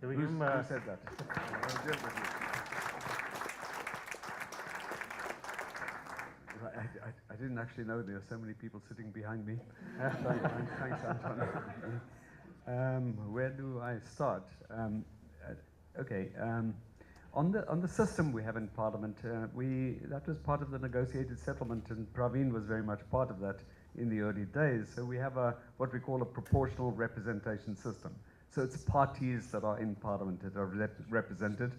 Can we give him Who said that? I didn't actually know there are so many people sitting behind me. Thanks, Anton. Where do I start? Okay. On the system we have in Parliament, that was part of the negotiated settlement, and Praveen was very much part of that in the early days. So we have what we call a proportional representation system. So it's parties that are in Parliament that are represented,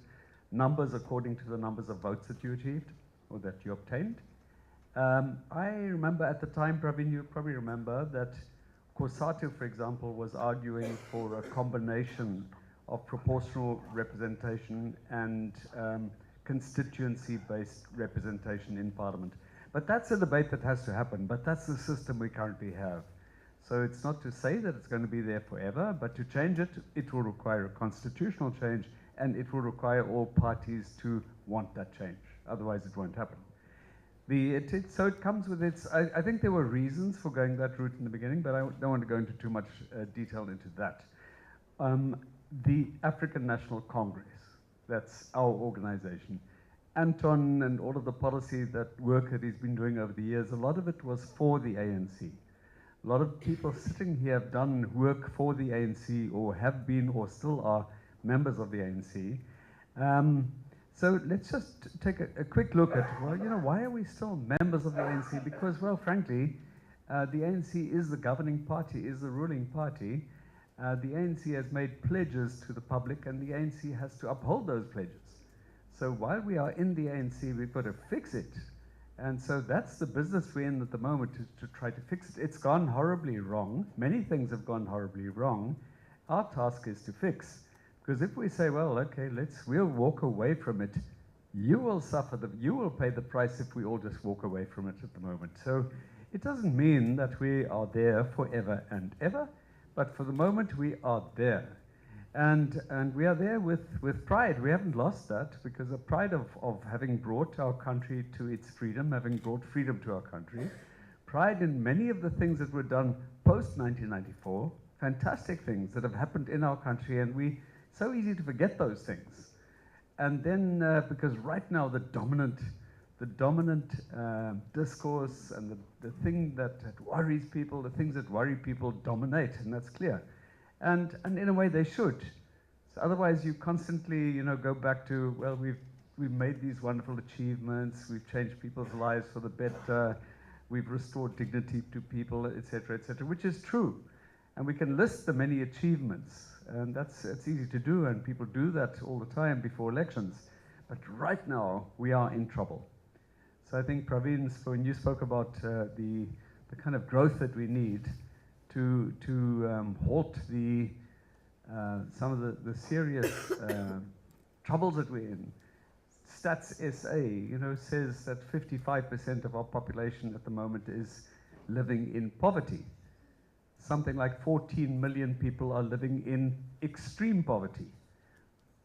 numbers according to the numbers of votes that you achieved or that you obtained. I remember at the time, Praveen, you probably remember that Kossatu, for example, was arguing for a combination of proportional representation and constituency-based representation in Parliament. But that's a debate that has to happen, but that's the system we currently have. So it's not to say that it's going to be there forever, but to change it, it will require a constitutional change, and it will require all parties to want that change. Otherwise, it won't happen. So it comes with its, I think there were reasons for going that route in the beginning, but I don't want to go into too much detail into that. The African National Congress, that's our organization. Anton and all of the policy work that he's been doing over the years, a lot of it was for the ANC. A lot of people sitting here have done work for the ANC or have been or still are members of the ANC. So let's just take a quick look at, well, you know, why are we still members of the ANC? Because, well, frankly, the ANC is the governing party, is the ruling party. The ANC has made pledges to the public, and the ANC has to uphold those pledges. So while we are in the ANC, we've got to fix it. And so that's the business we're in at the moment, to try to fix it. It's gone horribly wrong. Many things have gone horribly wrong. Our task is to fix. Because if we say, well, okay, we'll walk away from it, you will suffer, you will pay the price if we all just walk away from it at the moment. So it doesn't mean that we are there forever and ever, but for the moment we are there. And we are there with pride. We haven't lost that, because the pride of having brought our country to its freedom, having brought freedom to our country, pride in many of the things that were done post-1994, fantastic things that have happened in our country, and so easy to forget those things. And then, because right now the dominant discourse and the thing that worries people, the things that worry people dominate, and that's clear. And in a way they should. So otherwise you constantly, you know, go back to, well, we've made these wonderful achievements, we've changed people's lives for the better, we've restored dignity to people, etc., which is true. And we can list the many achievements, and it's easy to do, and people do that all the time before elections. But right now, we are in trouble. So I think, Praveen, when you spoke about the kind of growth that we need to halt some of the serious troubles that we're in. Stats SA, you know, says that 55% of our population at the moment is living in poverty. Something like 14 million people are living in extreme poverty.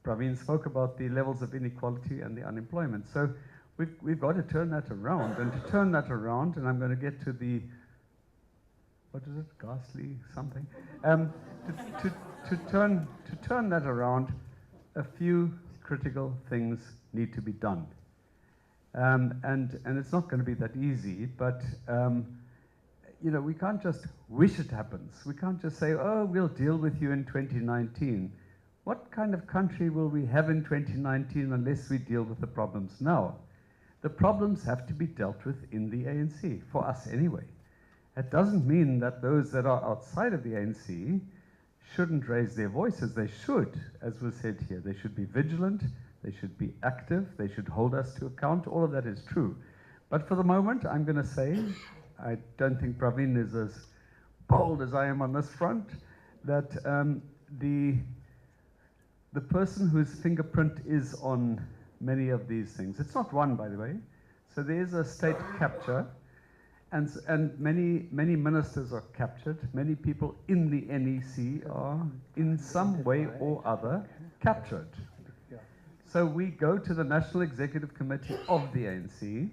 Praveen spoke about the levels of inequality and the unemployment. So we've got to turn that around. And to turn that around, and I'm going to get to the, what is it, ghastly something? To turn that around, a few critical things need to be done. And it's not going to be that easy, but you know, we can't just wish it happens. We can't just say, oh, we'll deal with you in 2019. What kind of country will we have in 2019 unless we deal with the problems now? The problems have to be dealt with in the ANC, for us anyway. It doesn't mean that those that are outside of the ANC shouldn't raise their voices. They should, as was said here. They should be vigilant, they should be active, they should hold us to account. All of that is true. But for the moment, I'm going to say, I don't think Praveen is as bold as I am on this front, that the person whose fingerprint is on many of these things, it's not one, by the way, so there's a state capture, and many ministers are captured, many people in the NEC are in some way or other captured. So we go to the National Executive Committee of the ANC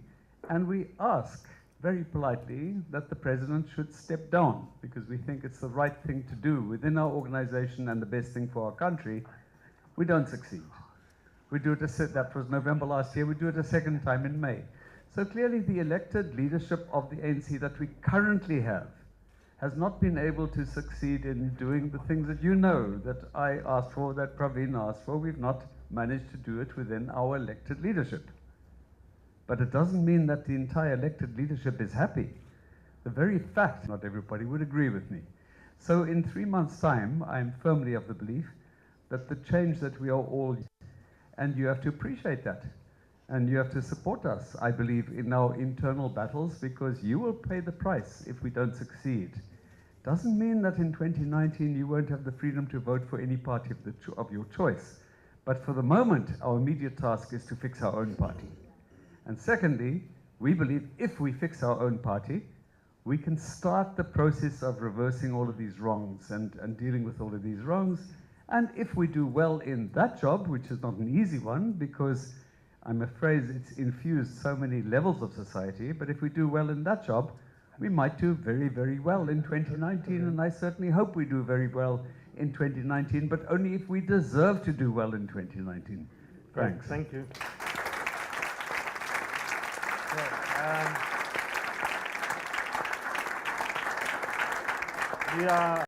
and we ask very politely that the president should step down, because we think it's the right thing to do within our organization and the best thing for our country. we don't succeed. We do it that was November last year, we do it a second time in May. So clearly the elected leadership of the ANC that we currently have has not been able to succeed in doing the things that you know, that I asked for, that Praveen asked for. We've not managed to do it within our elected leadership. But it doesn't mean that the entire elected leadership is happy. The very fact, not everybody would agree with me. So in 3 months' time, I'm firmly of the belief that the change that we are all, and you have to appreciate that. And you have to support us, I believe, in our internal battles, because you will pay the price if we don't succeed. Doesn't mean that in 2019 you won't have the freedom to vote for any party of your choice. But for the moment, our immediate task is to fix our own party. And secondly, we believe if we fix our own party, we can start the process of reversing all of these wrongs and dealing with all of these wrongs. And if we do well in that job, which is not an easy one, because I'm afraid it's infused so many levels of society, but if we do well in that job, we might do very, very well in 2019, and I certainly hope we do very well in 2019, but only if we deserve to do well in 2019. Thanks. Thank you. We are